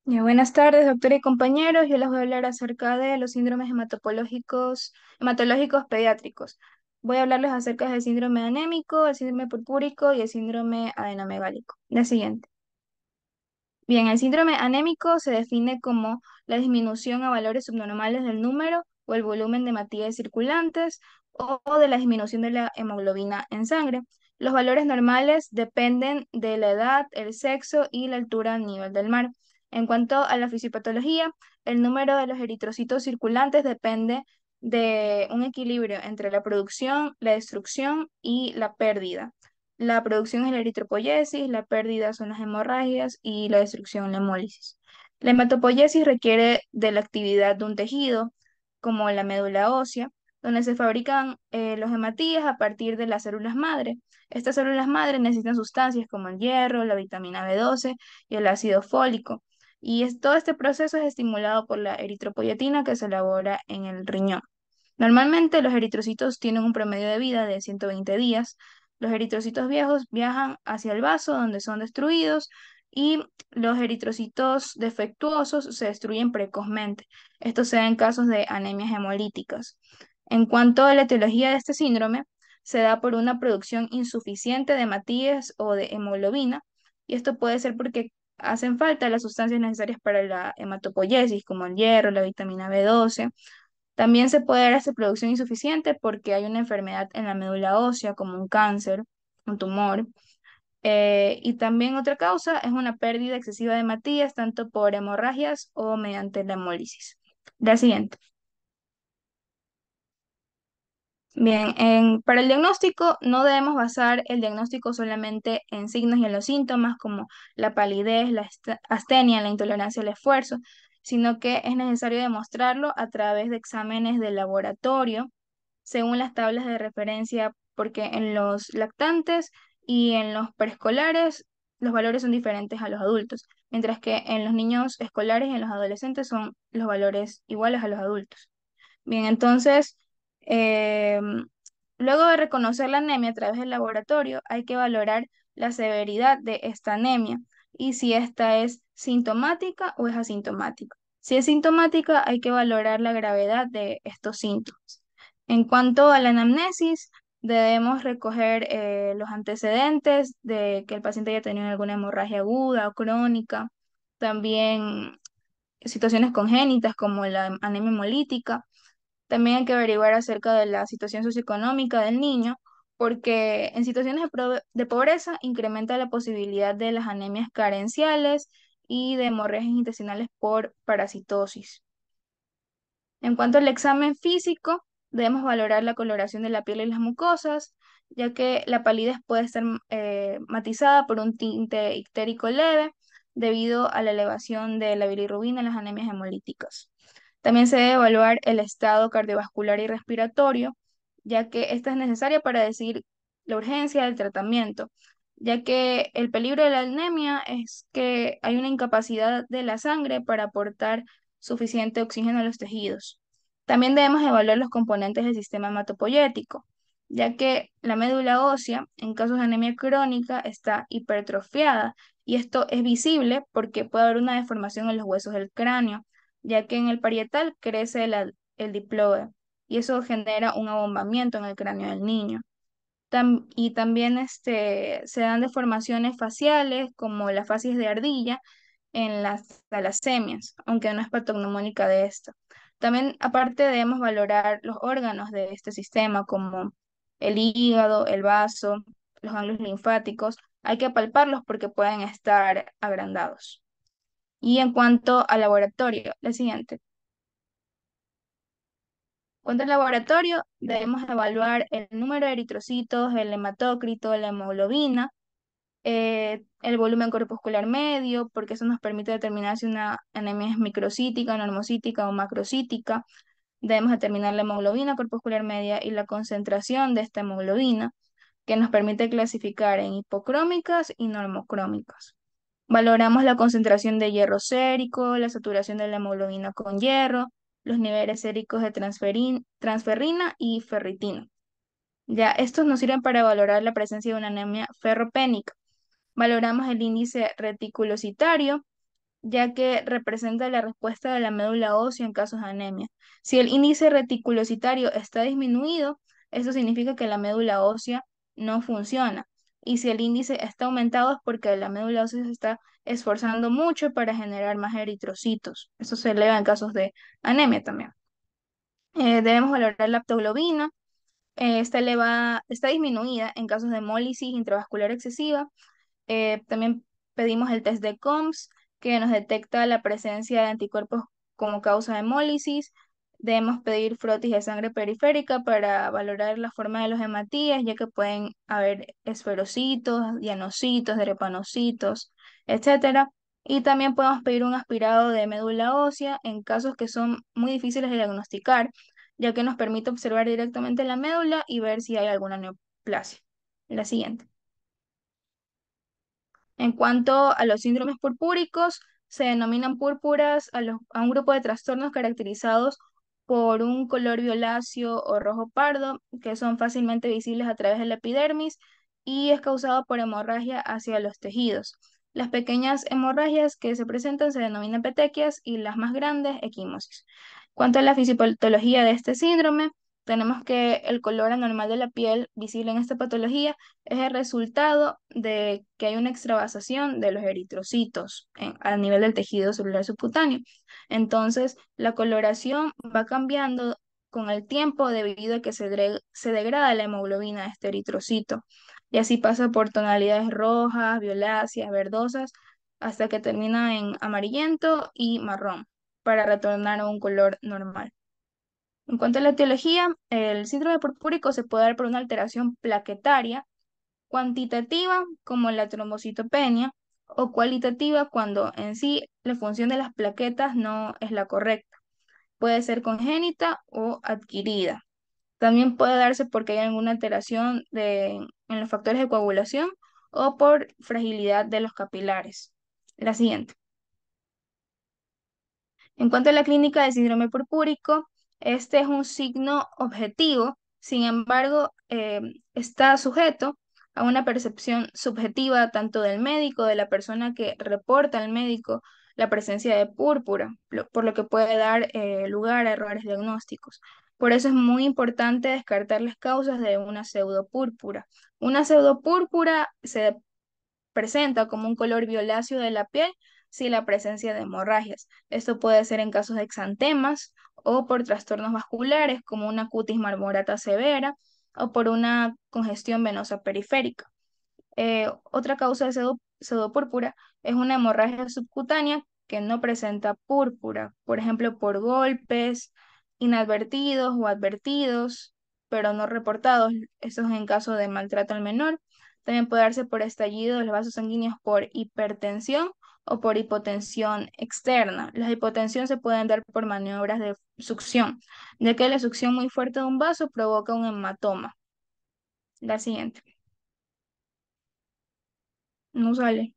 Buenas tardes, doctora y compañeros. Yo les voy a hablar acerca de los síndromes hematológicos pediátricos. Voy a hablarles acerca del síndrome anémico, el síndrome purpúrico y el síndrome adenomegálico. La siguiente. Bien, el síndrome anémico se define como la disminución a valores subnormales del número o el volumen de hemátides circulantes o de la disminución de la hemoglobina en sangre. Los valores normales dependen de la edad, el sexo y la altura a nivel del mar. En cuanto a la fisiopatología, el número de los eritrocitos circulantes depende de un equilibrio entre la producción, la destrucción y la pérdida. La producción es la eritropoyesis, la pérdida son las hemorragias y la destrucción la hemólisis. La hematopoiesis requiere de la actividad de un tejido, como la médula ósea, donde se fabrican los hematíes a partir de las células madre. Estas células madre necesitan sustancias como el hierro, la vitamina B12 y el ácido fólico. Todo este proceso es estimulado por la eritropoyetina que se elabora en el riñón. Normalmente los eritrocitos tienen un promedio de vida de 120 días. Los eritrocitos viejos viajan hacia el vaso donde son destruidos y los eritrocitos defectuosos se destruyen precozmente. Esto se da en casos de anemias hemolíticas. En cuanto a la etiología de este síndrome, se da por una producción insuficiente de hematíes o de hemoglobina, y esto puede ser porque hacen falta las sustancias necesarias para la hematopoiesis, como el hierro, la vitamina B12. También se puede dar esta producción insuficiente porque hay una enfermedad en la médula ósea, como un cáncer, un tumor. Y también otra causa es una pérdida excesiva de hematías, tanto por hemorragias o mediante la hemólisis. La siguiente. Bien, para el diagnóstico no debemos basar el diagnóstico solamente en signos y en los síntomas como la palidez, la astenia, la intolerancia al esfuerzo, sino que es necesario demostrarlo a través de exámenes de laboratorio según las tablas de referencia, porque en los lactantes y en los preescolares los valores son diferentes a los adultos, mientras que en los niños escolares y en los adolescentes son los valores iguales a los adultos. Bien, entonces, eh, luego de reconocer la anemia a través del laboratorio, hay que valorar la severidad de esta anemia y si esta es sintomática o es asintomática. Si es sintomática, hay que valorar la gravedad de estos síntomas. En cuanto a la anamnesis, debemos recoger los antecedentes de que el paciente haya tenido alguna hemorragia aguda o crónica, también situaciones congénitas como la anemia hemolítica. También hay que averiguar acerca de la situación socioeconómica del niño, porque en situaciones de pobreza incrementa la posibilidad de las anemias carenciales y de hemorragias intestinales por parasitosis. En cuanto al examen físico, debemos valorar la coloración de la piel y las mucosas, ya que la palidez puede estar matizada por un tinte ictérico leve debido a la elevación de la bilirrubina en las anemias hemolíticas. También se debe evaluar el estado cardiovascular y respiratorio, ya que esta es necesaria para decidir la urgencia del tratamiento, ya que el peligro de la anemia es que hay una incapacidad de la sangre para aportar suficiente oxígeno a los tejidos. También debemos evaluar los componentes del sistema hematopoyético, ya que la médula ósea, en casos de anemia crónica, está hipertrofiada y esto es visible porque puede haber una deformación en los huesos del cráneo, ya que en el parietal crece el diploide y eso genera un abombamiento en el cráneo del niño. Y también se dan deformaciones faciales como la facies de ardilla en las talasemias, aunque no es patognomónica de esta. También, aparte, debemos valorar los órganos de este sistema, como el hígado, el vaso, los ganglios linfáticos. Hay que palparlos porque pueden estar agrandados. Y en cuanto al laboratorio, la siguiente. Cuanto al laboratorio, debemos evaluar el número de eritrocitos, el hematócrito, la hemoglobina, el volumen corpuscular medio, porque eso nos permite determinar si una anemia es microcítica, normocítica o macrocítica. Debemos determinar la hemoglobina corpuscular media y la concentración de esta hemoglobina, que nos permite clasificar en hipocrómicas y normocrómicas. Valoramos la concentración de hierro sérico, la saturación de la hemoglobina con hierro, los niveles séricos de transferrina y ferritina. Ya, estos nos sirven para valorar la presencia de una anemia ferropénica. Valoramos el índice reticulocitario, ya que representa la respuesta de la médula ósea en casos de anemia. Si el índice reticulocitario está disminuido, eso significa que la médula ósea no funciona. Y si el índice está aumentado es porque la médula ósea se está esforzando mucho para generar más eritrocitos. Eso se eleva en casos de anemia también. Debemos valorar la aptoglobina. Está disminuida en casos de hemólisis intravascular excesiva. También pedimos el test de COMS, que nos detecta la presencia de anticuerpos como causa de hemólisis. Debemos pedir frotis de sangre periférica para valorar la forma de los hematíes, ya que pueden haber esferocitos, dianocitos, drepanocitos, etcétera. Y también podemos pedir un aspirado de médula ósea en casos que son muy difíciles de diagnosticar, ya que nos permite observar directamente la médula y ver si hay alguna neoplasia. La siguiente. En cuanto a los síndromes purpúricos, se denominan púrpuras a un grupo de trastornos caracterizados por un color violáceo o rojo pardo, que son fácilmente visibles a través de la epidermis y es causado por hemorragia hacia los tejidos. Las pequeñas hemorragias que se presentan se denominan petequias y las más grandes, equimosis. Cuanto a la fisiopatología de este síndrome, tenemos que el color anormal de la piel visible en esta patología es el resultado de que hay una extravasación de los eritrocitos a nivel del tejido celular subcutáneo. Entonces, la coloración va cambiando con el tiempo debido a que se degrada la hemoglobina de este eritrocito. Y así pasa por tonalidades rojas, violáceas, verdosas, hasta que termina en amarillento y marrón, para retornar a un color normal. En cuanto a la etiología, el síndrome purpúrico se puede dar por una alteración plaquetaria cuantitativa como la trombocitopenia o cualitativa cuando en sí la función de las plaquetas no es la correcta. Puede ser congénita o adquirida. También puede darse porque hay alguna alteración en los factores de coagulación o por fragilidad de los capilares. La siguiente. En cuanto a la clínica del síndrome purpúrico, este es un signo objetivo, sin embargo, está sujeto a una percepción subjetiva tanto del médico, de la persona que reporta al médico la presencia de púrpura, por lo que puede dar lugar a errores diagnósticos. Por eso es muy importante descartar las causas de una pseudopúrpura. Una pseudopúrpura se presenta como un color violáceo de la piel sin la presencia de hemorragias. Esto puede ser en casos de exantemas o por trastornos vasculares como una cutis marmorata severa o por una congestión venosa periférica. Otra causa de pseudopúrpura es una hemorragia subcutánea que no presenta púrpura, por ejemplo, por golpes inadvertidos o advertidos, pero no reportados. Eso es en caso de maltrato al menor. También puede darse por estallido de los vasos sanguíneos por hipertensión o por hipotensión externa. Las hipotensión se pueden dar por maniobras de succión, ya que la succión muy fuerte de un vaso provoca un hematoma. La siguiente. No sale.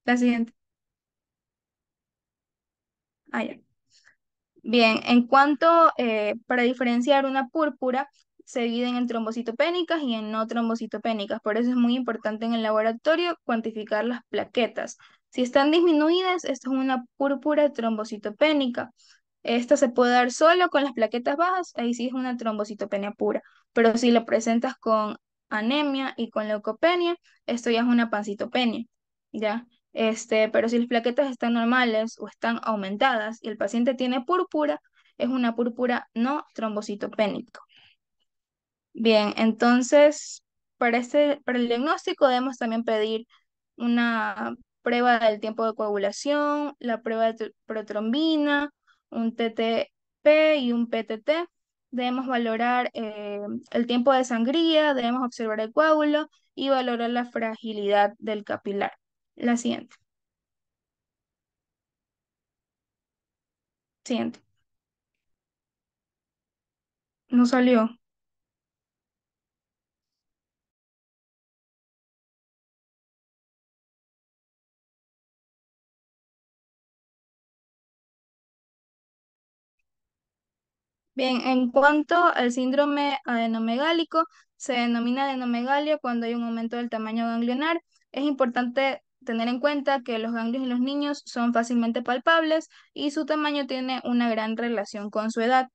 La siguiente. Ah, ya. Bien, en cuanto, para diferenciar una púrpura, se dividen en trombocitopénicas y en no trombocitopénicas. Por eso es muy importante en el laboratorio cuantificar las plaquetas. Si están disminuidas, esto es una púrpura trombocitopénica. Esta se puede dar solo con las plaquetas bajas, ahí sí es una trombocitopenia pura. Pero si lo presentas con anemia y con leucopenia, esto ya es una pancitopenia, ¿ya? Pero si las plaquetas están normales o están aumentadas y el paciente tiene púrpura, es una púrpura no trombocitopénica. Bien, entonces, para el diagnóstico debemos también pedir una prueba del tiempo de coagulación, la prueba de protrombina, un TTP y un PTT. Debemos valorar el tiempo de sangría, debemos observar el coágulo y valorar la fragilidad del capilar. La siguiente. Siguiente. No salió. Bien, en cuanto al síndrome adenomegálico, se denomina adenomegalia cuando hay un aumento del tamaño ganglionar. Es importante tener en cuenta que los ganglios en los niños son fácilmente palpables y su tamaño tiene una gran relación con su edad.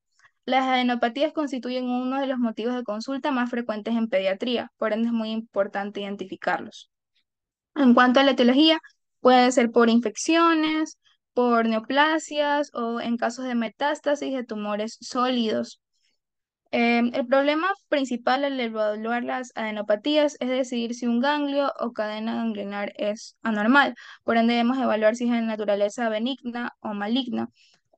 Las adenopatías constituyen uno de los motivos de consulta más frecuentes en pediatría, por ende es muy importante identificarlos. En cuanto a la etiología, puede ser por infecciones, por neoplasias o en casos de metástasis de tumores sólidos. El problema principal al evaluar las adenopatías es decidir si un ganglio o cadena ganglionar es anormal. Por ende, debemos evaluar si es de naturaleza benigna o maligna.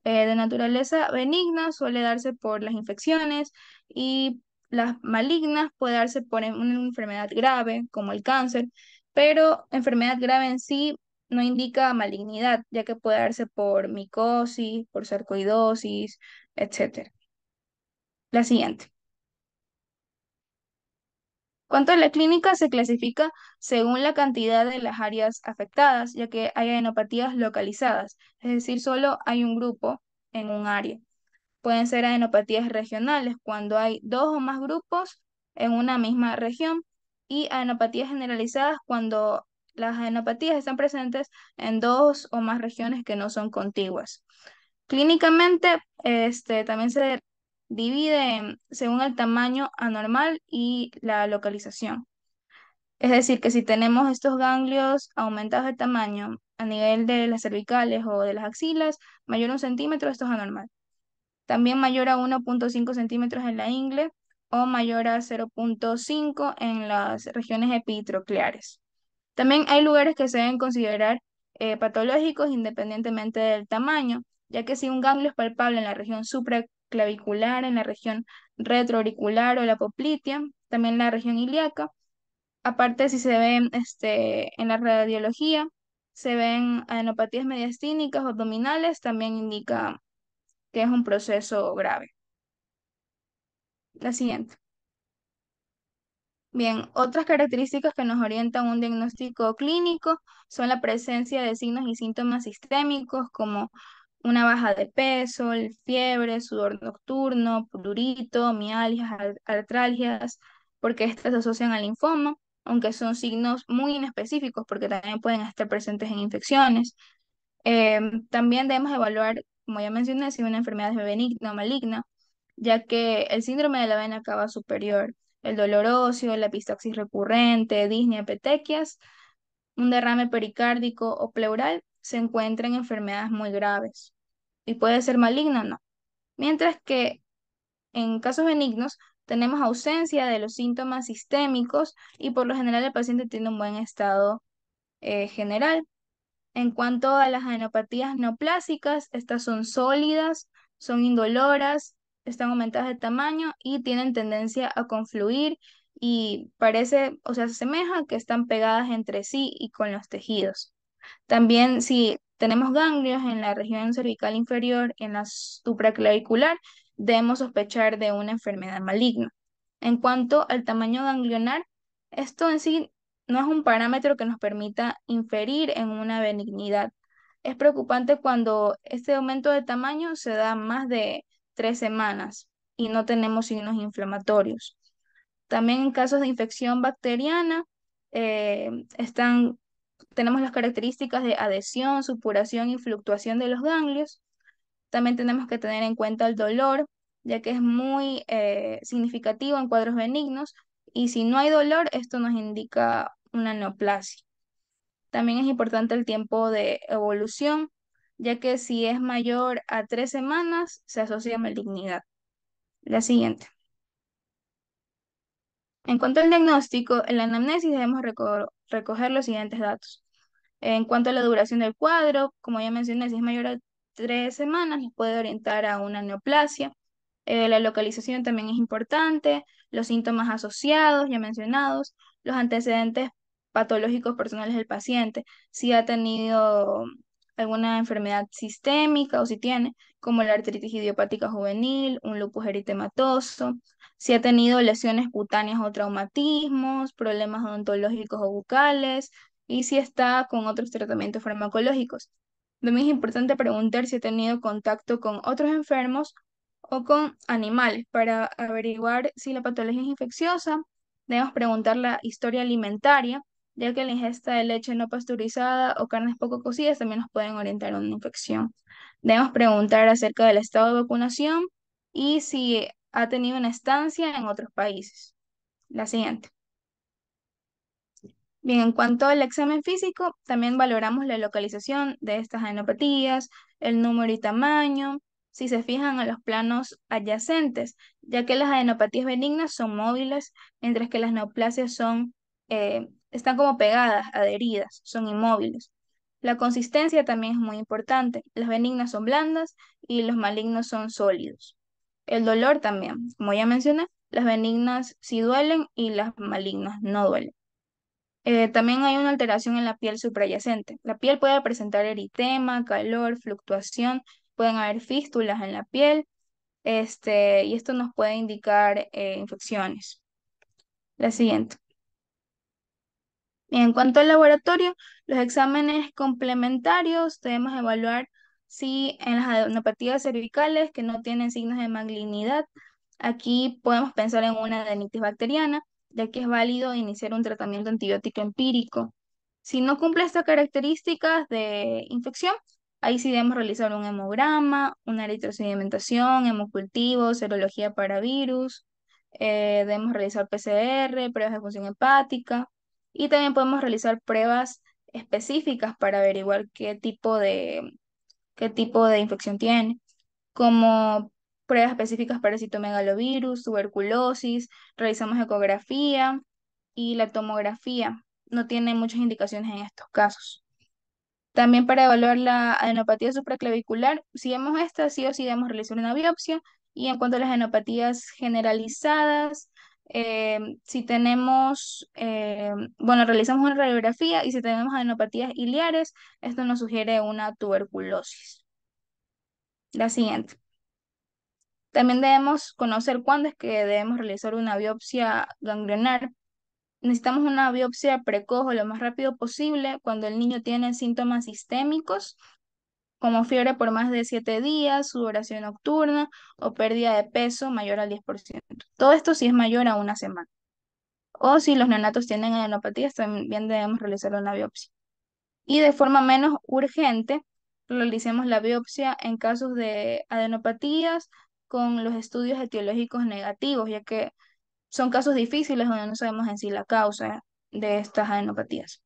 De naturaleza benigna suele darse por las infecciones y las malignas puede darse por una enfermedad grave como el cáncer, pero enfermedad grave en sí no indica malignidad, ya que puede darse por micosis, por sarcoidosis, etcétera. La siguiente. Cuanto a la clínica, se clasifica según la cantidad de las áreas afectadas, ya que hay adenopatías localizadas, es decir, solo hay un grupo en un área. Pueden ser adenopatías regionales cuando hay dos o más grupos en una misma región y adenopatías generalizadas cuando las adenopatías están presentes en dos o más regiones que no son contiguas. Clínicamente, también se divide según el tamaño anormal y la localización. Es decir, que si tenemos estos ganglios aumentados de tamaño a nivel de las cervicales o de las axilas, mayor a 1 centímetro, esto es anormal. También mayor a 1,5 centímetros en la ingle o mayor a 0,5 en las regiones epitrocleares. También hay lugares que se deben considerar patológicos independientemente del tamaño, ya que si un ganglio es palpable en la región supraclavicular, en la región retroauricular o la poplitea, también la región ilíaca, aparte si se ven en la radiología, se ven adenopatías mediastínicas o abdominales, también indica que es un proceso grave. La siguiente. Bien, otras características que nos orientan a un diagnóstico clínico son la presencia de signos y síntomas sistémicos como una baja de peso, fiebre, sudor nocturno, prurito, mialgias, artralgias, porque estas se asocian al linfoma, aunque son signos muy inespecíficos porque también pueden estar presentes en infecciones. También debemos evaluar, como ya mencioné, si una enfermedad es benigna o maligna, ya que el síndrome de la vena cava superior, el dolor óseo, la epistaxis recurrente, disnea, petequias, un derrame pericárdico o pleural se encuentran en enfermedades muy graves y puede ser maligna o no. Mientras que en casos benignos tenemos ausencia de los síntomas sistémicos y por lo general el paciente tiene un buen estado general. En cuanto a las adenopatías neoplásicas, estas son sólidas, son indoloras, están aumentadas de tamaño y tienen tendencia a confluir y parece, o sea, se asemeja que están pegadas entre sí y con los tejidos. También si tenemos ganglios en la región cervical inferior y en la supraclavicular, debemos sospechar de una enfermedad maligna. En cuanto al tamaño ganglionar, esto en sí no es un parámetro que nos permita inferir en una benignidad. Es preocupante cuando este aumento de tamaño se da más de 3 semanas y no tenemos signos inflamatorios. También en casos de infección bacteriana, eh, están tenemos las características de adhesión, supuración y fluctuación de los ganglios. También tenemos que tener en cuenta el dolor, ya que es muy significativo en cuadros benignos. Y si no hay dolor, esto nos indica una neoplasia. También es importante el tiempo de evolución, ya que si es mayor a 3 semanas, se asocia a malignidad. La siguiente. En cuanto al diagnóstico, en la anamnesis debemos recoger los siguientes datos. En cuanto a la duración del cuadro, como ya mencioné, si es mayor a 3 semanas, nos puede orientar a una neoplasia. La localización también es importante, los síntomas asociados, ya mencionados, los antecedentes patológicos personales del paciente, si ha tenido alguna enfermedad sistémica o si tiene, como la artritis idiopática juvenil, un lupus eritematoso, si ha tenido lesiones cutáneas o traumatismos, problemas odontológicos o bucales, y si está con otros tratamientos farmacológicos. También es importante preguntar si ha tenido contacto con otros enfermos o con animales para averiguar si la patología es infecciosa. Debemos preguntar la historia alimentaria, ya que la ingesta de leche no pasteurizada o carnes poco cocidas también nos pueden orientar a una infección. Debemos preguntar acerca del estado de vacunación y si ha tenido una estancia en otros países. La siguiente. Bien, en cuanto al examen físico, también valoramos la localización de estas adenopatías, el número y tamaño, si se fijan en los planos adyacentes, ya que las adenopatías benignas son móviles, mientras que las neoplasias están como pegadas, adheridas, son inmóviles. La consistencia también es muy importante. Las benignas son blandas y los malignos son sólidos. El dolor también, como ya mencioné, las benignas sí duelen y las malignas no duelen. También hay una alteración en la piel suprayacente. La piel puede presentar eritema, calor, fluctuación, pueden haber fístulas en la piel, y esto nos puede indicar infecciones. La siguiente. En cuanto al laboratorio, los exámenes complementarios debemos evaluar si en las adenopatías cervicales que no tienen signos de malignidad, aquí podemos pensar en una adenitis bacteriana, ya que es válido iniciar un tratamiento antibiótico empírico. Si no cumple estas características de infección, ahí sí debemos realizar un hemograma, una eritrosedimentación, hemocultivo, serología para virus, debemos realizar PCR, pruebas de función hepática. Y también podemos realizar pruebas específicas para averiguar qué tipo de infección tiene, como pruebas específicas para citomegalovirus, tuberculosis, realizamos ecografía y la tomografía. No tiene muchas indicaciones en estos casos. También para evaluar la adenopatía supraclavicular, si vemos esta, sí o sí debemos realizar una biopsia. Y en cuanto a las adenopatías generalizadas, si tenemos, bueno, realizamos una radiografía y si tenemos adenopatías iliares, esto nos sugiere una tuberculosis. La siguiente. También debemos conocer cuándo es que debemos realizar una biopsia ganglionar. Necesitamos una biopsia precoz o lo más rápido posible cuando el niño tiene síntomas sistémicos como fiebre por más de 7 días, sudoración nocturna o pérdida de peso mayor al 10%. Todo esto si es mayor a una semana. O si los neonatos tienen adenopatías, también debemos realizar una biopsia. Y de forma menos urgente, realicemos la biopsia en casos de adenopatías con los estudios etiológicos negativos, ya que son casos difíciles donde no sabemos en sí la causa de estas adenopatías.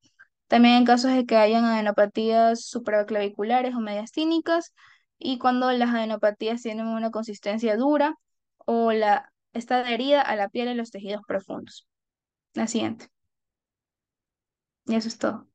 También en casos de que hayan adenopatías supraclaviculares o mediastínicas y cuando las adenopatías tienen una consistencia dura o está adherida a la piel y los tejidos profundos. La siguiente. Y eso es todo.